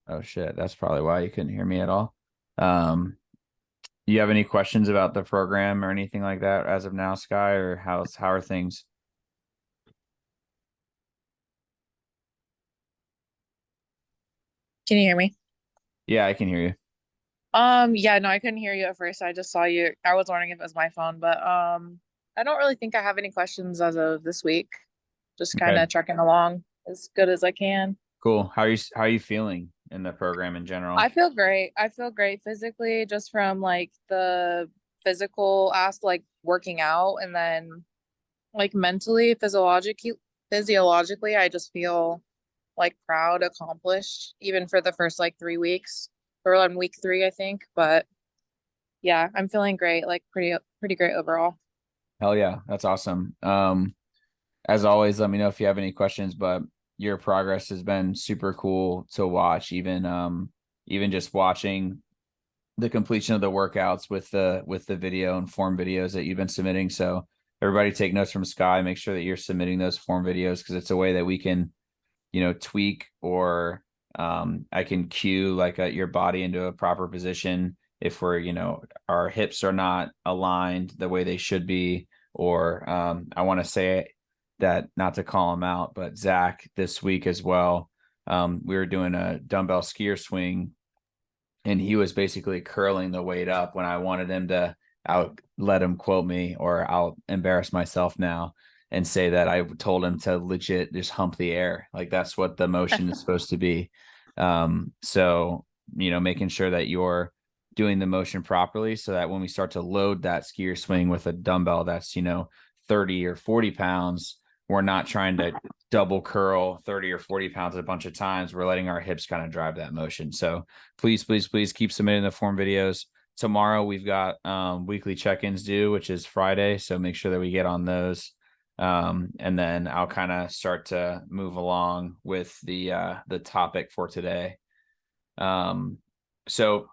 Oh shit, that's probably why you couldn't hear me at all. Um, you have any questions about the program or anything like that as of now, Sky, or how are things? Can you hear me? Yeah, I can hear you. Yeah, no, I couldn't hear you at first. I just saw you. I was wondering if it was my phone, but I don't really think I have any questions as of this week. Just kind Okay, of trucking along as good as I can. cool. How are you feeling in the program in I general? feel great. I feel great physically just from like the physical aspect, like working out, and then like mentally, physiologically, I just feel like proud, accomplished, even for the first like 3 weeks. We're on week three, I think, but yeah, I'm feeling great, like pretty great overall. Hell yeah, that's awesome. As always, let me know if you have any questions, but your progress has been super cool to watch, even just watching the completion of the workouts with the video and form videos that you've been submitting. So everybody take notes from Sky, make sure that you're submitting those form videos because it's a way that we can, tweak or I can cue like your body into a proper position if we're, our hips are not aligned the way they should be. Or I want to say that not to call him out, but Zach this week as well. We were doing a dumbbell skier swing and he was basically curling the weight up when I wanted him to out let him quote me, or I'll embarrass myself now and say that I told him to legit just hump the air. Like that's what the motion is supposed to be. So, making sure that you're doing the motion properly so that when we start to load that skier swing with a dumbbell that's, 30 or 40 pounds, we're not trying to double curl 30 or 40 pounds a bunch of times. We're letting our hips kind of drive that motion. So please, please, please keep submitting the form videos. Tomorrow we've got weekly check-ins due, which is Friday. So make sure that we get on those. And then I'll kind of start to move along with the topic for today. So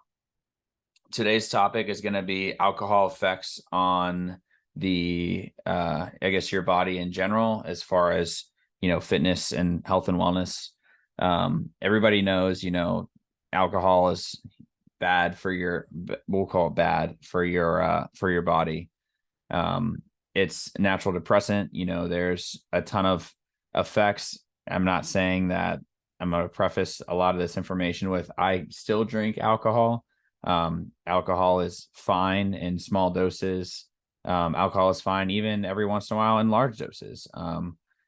today's topic is going to be alcohol effects on the I guess your body in general, as far as fitness and health and wellness. Everybody knows alcohol is bad for your, we'll call it bad for your body. um it's a natural depressant. There's a ton of effects. I'm not saying that. I'm going to preface a lot of this information with I still drink alcohol. Alcohol is fine in small doses. Alcohol is fine even every once in a while in large doses.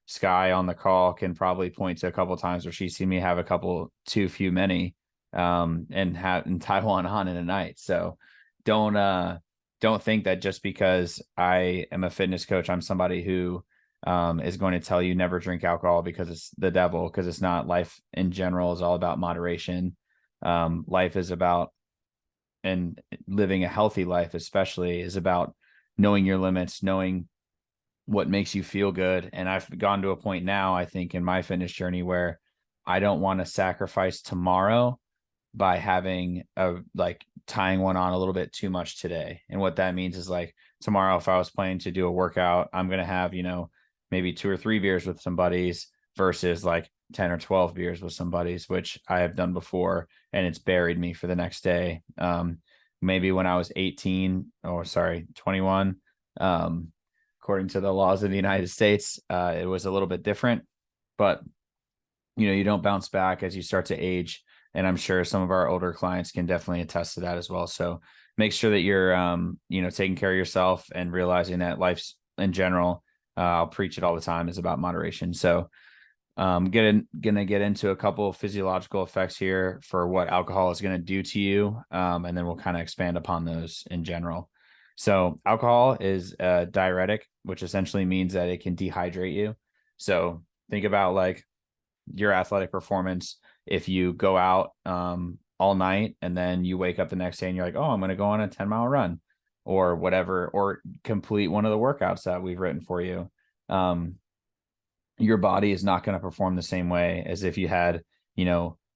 Sky on the call can probably point to a couple of times where she's seen me have a couple too few many, and have in Taiwan on in a night. So don't don't think that just because I am a fitness coach, I'm somebody who is going to tell you never drink alcohol because it's the devil, because it's not. Life in general is all about moderation. Life is about, and living a healthy life especially is about knowing your limits, knowing what makes you feel good. And I've gone to a point now, I think, in my fitness journey where I don't want to sacrifice tomorrow by having a like tying one on a little bit too much today. And what that means is like tomorrow, if I was planning to do a workout, I'm going to have, maybe 2 or 3 beers with some buddies versus like 10 or 12 beers with some buddies, which I have done before. And it's buried me for the next day. Maybe when I was 18, or sorry, 21, according to the laws of the United States, it was a little bit different, but you don't bounce back as you start to age. And I'm sure some of our older clients can definitely attest to that as well. So make sure that you're, taking care of yourself and realizing that life's in general, I'll preach it all the time, is about moderation. So gonna get into a couple of physiological effects here for what alcohol is going to do to you. And then we'll kind of expand upon those in general. So alcohol is a diuretic, which essentially means that it can dehydrate you. So think about like your athletic performance. If you go out all night and then you wake up the next day and you're like, oh, I'm going to go on a 10-mile run or whatever, or complete one of the workouts that we've written for you, your body is not going to perform the same way as if you had,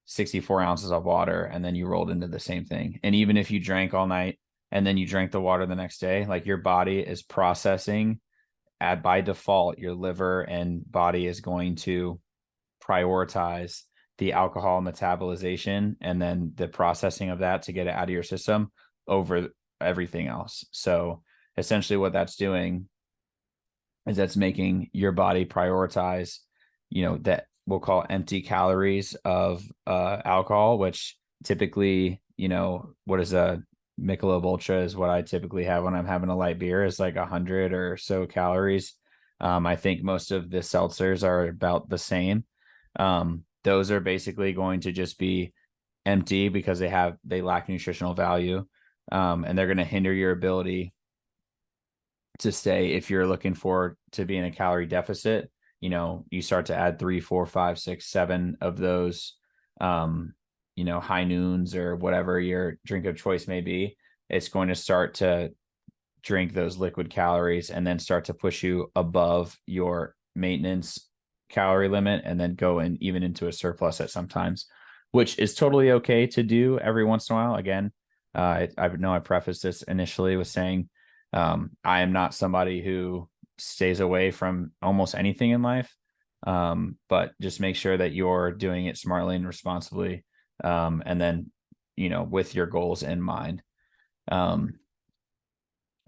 64 ounces of water, and then you rolled into the same thing. And even if you drank all night and then you drank the water the next day, like your body is processing by default, your liver and body is going to prioritize the alcohol metabolization and then the processing of that to get it out of your system over everything else. So essentially what that's doing is that's making your body prioritize, that we'll call empty calories of alcohol, which typically, what is a Michelob Ultra is what I typically have when I'm having a light beer is like 100 or so calories. I think most of the seltzers are about the same. Those are basically going to just be empty because they lack nutritional value. And they're going to hinder your ability to stay, if you're looking for to be in a calorie deficit, you start to add 3, 4, 5, 6, 7 of those, high noons or whatever your drink of choice may be. It's going to start to drink those liquid calories and then start to push you above your maintenance calorie limit and then go in even into a surplus at sometimes, which is totally okay to do every once in a while. Again, I know I prefaced this initially with saying I am not somebody who stays away from almost anything in life, but just make sure that you're doing it smartly and responsibly, and then with your goals in mind.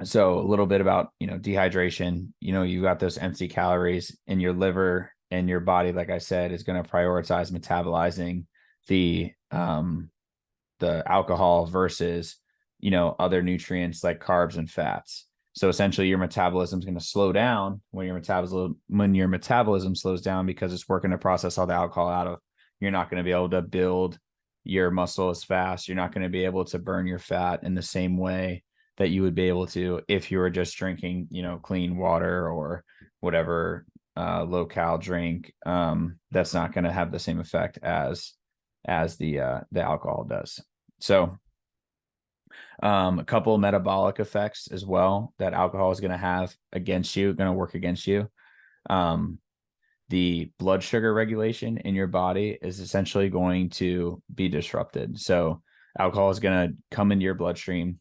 So a little bit about dehydration. You got those empty calories in your liver, and your body, like I said, is going to prioritize metabolizing the alcohol versus other nutrients like carbs and fats. So essentially your metabolism is going to slow down when your metabolism slows down because it's working to process all the alcohol out of. You're not going to be able to build your muscle as fast. You're not going to be able to burn your fat in the same way that you would be able to if you were just drinking, clean water or whatever low cal drink. That's not going to have the same effect as the alcohol does. So a couple of metabolic effects as well that alcohol is going to have against you, going to work against you. The blood sugar regulation in your body is essentially going to be disrupted. So alcohol is going to come into your bloodstream,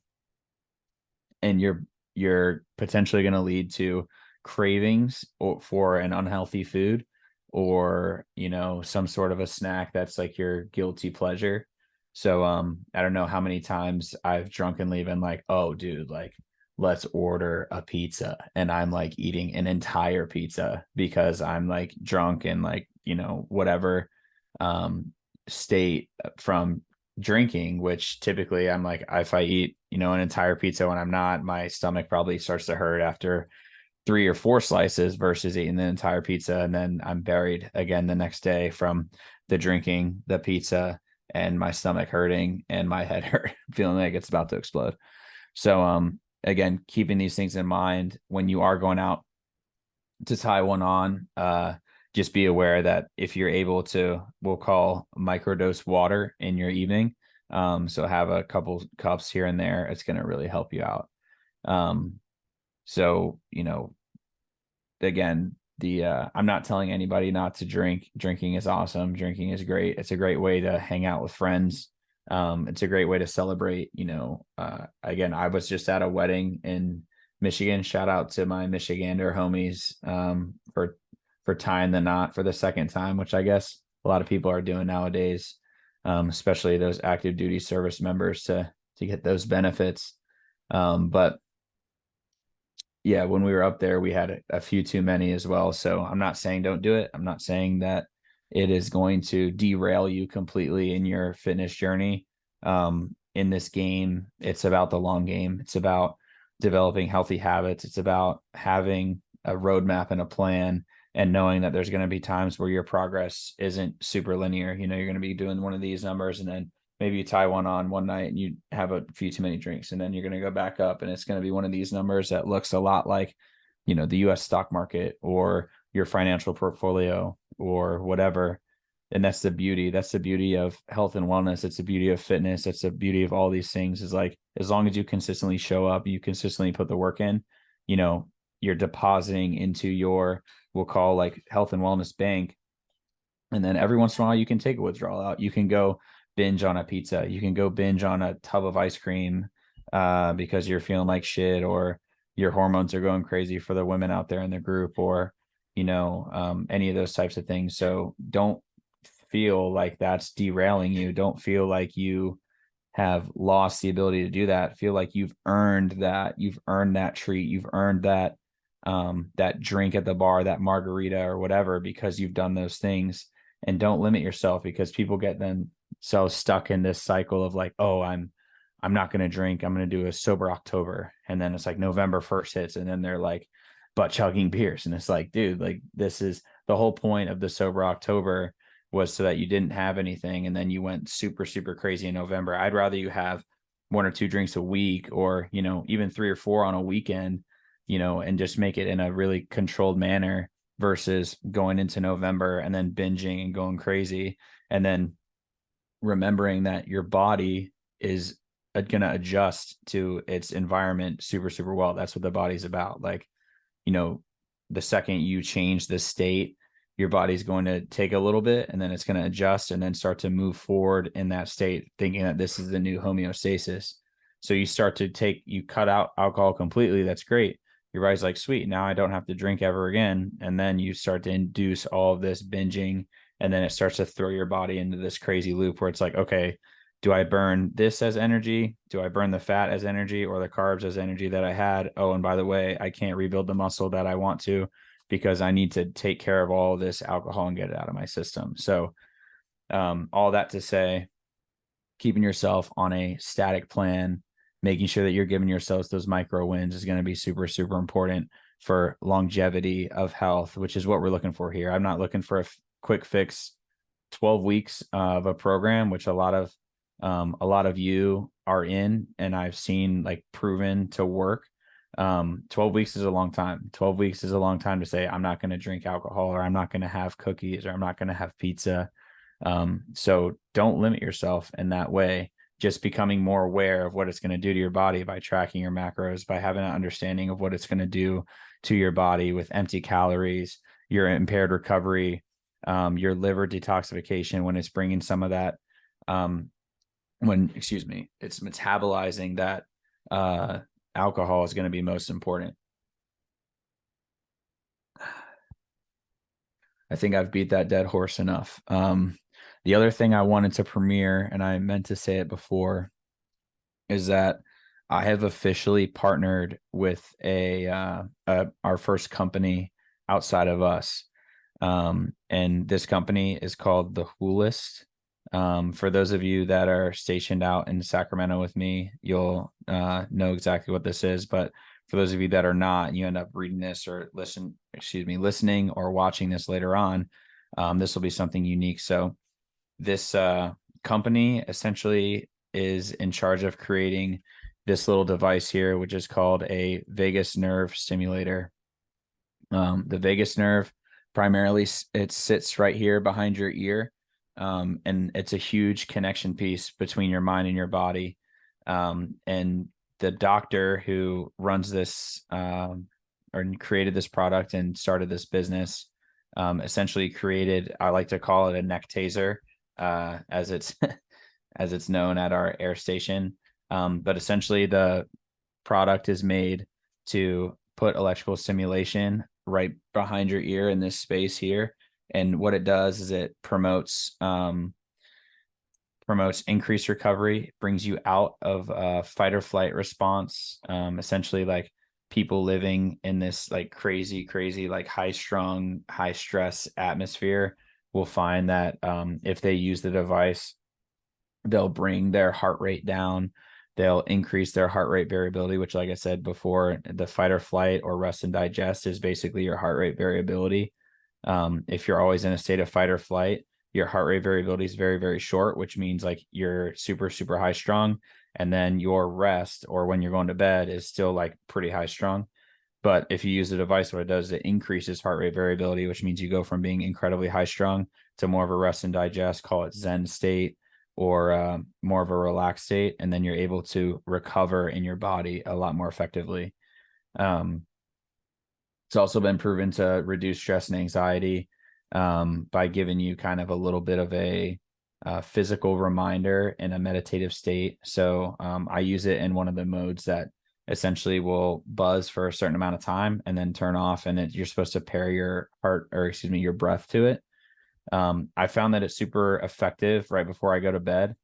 and you're potentially going to lead to cravings for an unhealthy food, or some sort of a snack that's like your guilty pleasure. So I don't know how many times I've drunkenly been like, oh dude, like let's order a pizza, and I'm like eating an entire pizza because I'm like drunk and like whatever state from drinking, which typically I'm like, if I eat an entire pizza when I'm not, my stomach probably starts to hurt after 3 or 4 slices versus eating the entire pizza, and then I'm buried again the next day from the drinking the pizza and my stomach hurting and my head hurt, feeling like it's about to explode. So again, keeping these things in mind when you are going out to tie one on, just be aware that if you're able to, we'll call microdose water in your evening, so have a couple cups here and there, it's going to really help you out. So again, I'm not telling anybody not to drink. Drinking is awesome. Drinking is great. It's a great way to hang out with friends. It's a great way to celebrate. Again, I was just at a wedding in Michigan. Shout out to my Michigander homies for tying the knot for the second time, which I guess a lot of people are doing nowadays, especially those active duty service members to get those benefits. But yeah, when we were up there, we had a few too many as well. So I'm not saying don't do it. I'm not saying that it is going to derail you completely in your fitness journey. In this game, it's about the long game. It's about developing healthy habits. It's about having a roadmap and a plan, and knowing that there's going to be times where your progress isn't super linear. You're going to be doing one of these numbers, and then maybe you tie one on one night and you have a few too many drinks, and then you're going to go back up and it's going to be one of these numbers that looks a lot like, the US stock market or your financial portfolio or whatever. And that's the beauty. That's the beauty of health and wellness. It's the beauty of fitness. It's the beauty of all these things, is like, as long as you consistently show up, you consistently put the work in, you're depositing into your, we'll call like health and wellness bank, And then every once in a while, you can take a withdrawal out. You can go binge on a pizza. You can go binge on a tub of ice cream because you're feeling like shit, or your hormones are going crazy for the women out there in the group, or, any of those types of things. So don't feel like that's derailing you. Don't feel like you have lost the ability to do that. Feel like you've earned that. You've earned that treat. You've earned that drink at the bar, that margarita or whatever, because you've done those things. And don't limit yourself, because people get themselves stuck in this cycle of like, oh, I'm not going to drink. I'm going to do a sober October. And then it's like November 1st hits, and then they're like butt chugging beers. And it's like, dude, like, this is the whole point of the sober October, was so that you didn't have anything. And then you went super, super crazy in November. I'd rather you have 1 or 2 drinks a week, or, even 3 or 4 on a weekend, and just make it in a really controlled manner, versus going into November and then binging and going crazy. And then remembering that your body is going to adjust to its environment super, super well. That's what the body's about. Like, the second you change the state, your body's going to take a little bit, and then it's going to adjust and then start to move forward in that state, thinking that this is the new homeostasis. So you cut out alcohol completely. That's great. Your body's like, sweet, now I don't have to drink ever again. And then you start to induce all of this binging, and then it starts to throw your body into this crazy loop where it's like, okay, do I burn this as energy? Do I burn the fat as energy, or the carbs as energy that I had? Oh, and by the way, I can't rebuild the muscle that I want to, because I need to take care of all of this alcohol and get it out of my system. So all that to say, keeping yourself on a static plan, making sure that you're giving yourselves those micro wins is going to be super, super important for longevity of health, which is what we're looking for here. I'm not looking for a quick fix, 12 weeks of a program, which a lot of you are in, and I've seen like proven to work. 12 weeks is a long time. 12 weeks is a long time to say, I'm not going to drink alcohol, or I'm not going to have cookies, or I'm not going to have pizza. So don't limit yourself in that way. Just becoming more aware of what it's going to do to your body by tracking your macros, by having an understanding of what it's going to do to your body with empty calories, your impaired recovery, your liver detoxification when it's bringing some of that, it's metabolizing that alcohol is going to be most important. I think I've beat that dead horse enough. The other thing I wanted to premiere, and I meant to say it before, is that I have officially partnered with our first company outside of us. And this company is called The Whoolist. For those of you that are stationed out in Sacramento with me, you'll know exactly what this is. But for those of you that are not, and you end up reading this or listening or watching this later on, this will be something unique. So this company essentially is in charge of creating this little device here, which is called a vagus nerve stimulator. The vagus nerve, primarily, it sits right here behind your ear. And it's a huge connection piece between your mind and your body. And the doctor who runs this or created this product and started this business essentially created, I like to call it a neck taser, as it's as it's known at our air station. But essentially the product is made to put electrical stimulation right behind your ear in this space here. And what it does is it promotes increased recovery, brings you out of fight or flight response. Essentially, like, people living in this like crazy, like high stress atmosphere will find that if they use the device, they'll bring their heart rate down. They'll increase their heart rate variability, which, like I said before, the fight or flight or rest and digest is basically your heart rate variability. If you're always in a state of fight or flight, your heart rate variability is very, very short, which means like you're super, super high strung. And then your rest, or when you're going to bed, is still like pretty high strung. But if you use the device, what it does is it increases heart rate variability, which means you go from being incredibly high strung to more of a rest and digest, call it Zen state, or more of a relaxed state. And then you're able to recover in your body a lot more effectively. It's also been proven to reduce stress and anxiety. by giving you kind of a little bit of a physical reminder in a meditative state. So I use it in one of the modes that essentially will buzz for a certain amount of time and then turn off, and you're supposed to pair your heart, or excuse me, your breath to it. I found that it's super effective right before I go to bed.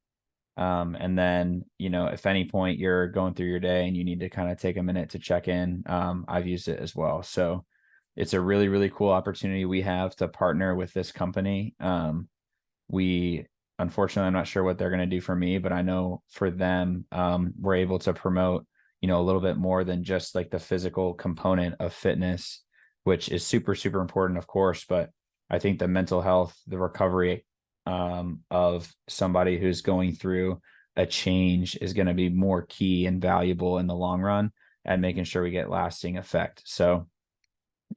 And then, if any point you're going through your day and you need to kind of take a minute to check in, I've used it as well. So it's a really, really cool opportunity we have to partner with this company. We, unfortunately, I'm not sure what they're going to do for me, but I know for them, we're able to promote, a little bit more than just like the physical component of fitness, which is super, super important, of course. But I think the mental health, the recovery of somebody who's going through a change is going to be more key and valuable in the long run, and making sure we get lasting effect. So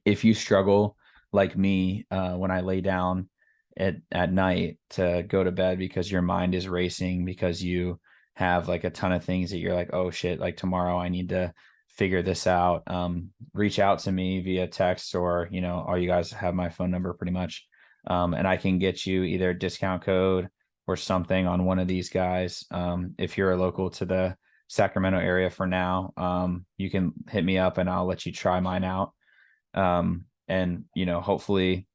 if you struggle like me, when I lay down at night to go to bed because your mind is racing, because you have like a ton of things that you're like, oh shit, like tomorrow I need to figure this out, reach out to me via text, or all you guys have my phone number pretty much. And I can get you either a discount code or something on one of these guys. If you're a local to the Sacramento area for now, you can hit me up and I'll let you try mine out. And hopefully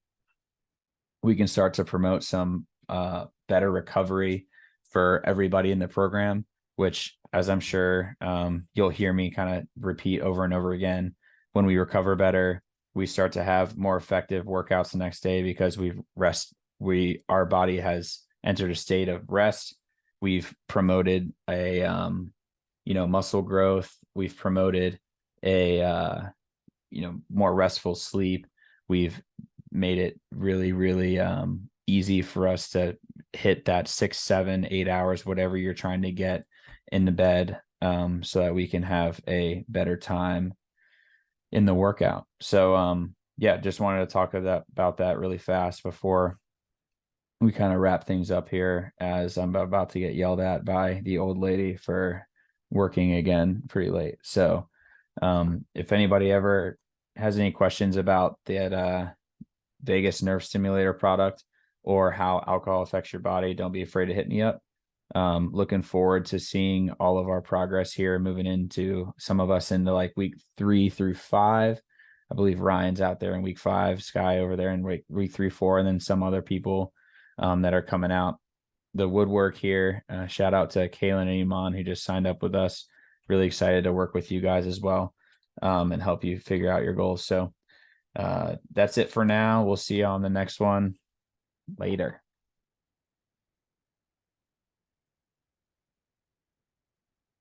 we can start to promote some better recovery for everybody in the program, which, as I'm sure you'll hear me kind of repeat over and over again, when we recover better, we start to have more effective workouts the next day because our body has entered a state of rest. We've promoted a muscle growth. We've promoted a more restful sleep. We've made it really, really easy for us to hit that 6, 7, 8 hours, whatever you're trying to get in the bed, so that we can have a better time in the workout. So yeah, just wanted to talk about that really fast before we kind of wrap things up here, as I'm about to get yelled at by the old lady for working again pretty late. So if anybody ever has any questions about that Vegas nerve stimulator product or how alcohol affects your body, don't be afraid to hit me up. Looking forward to seeing all of our progress here, moving into some of us into like week 3 through 5. I believe Ryan's out there in week 5, Sky over there in week 3, 4, and then some other people that are coming out the woodwork here. Shout out to Kaylin and Iman, who just signed up with us. Really excited to work with you guys as well, and help you figure out your goals. So that's it for now. We'll see you on the next one. Later.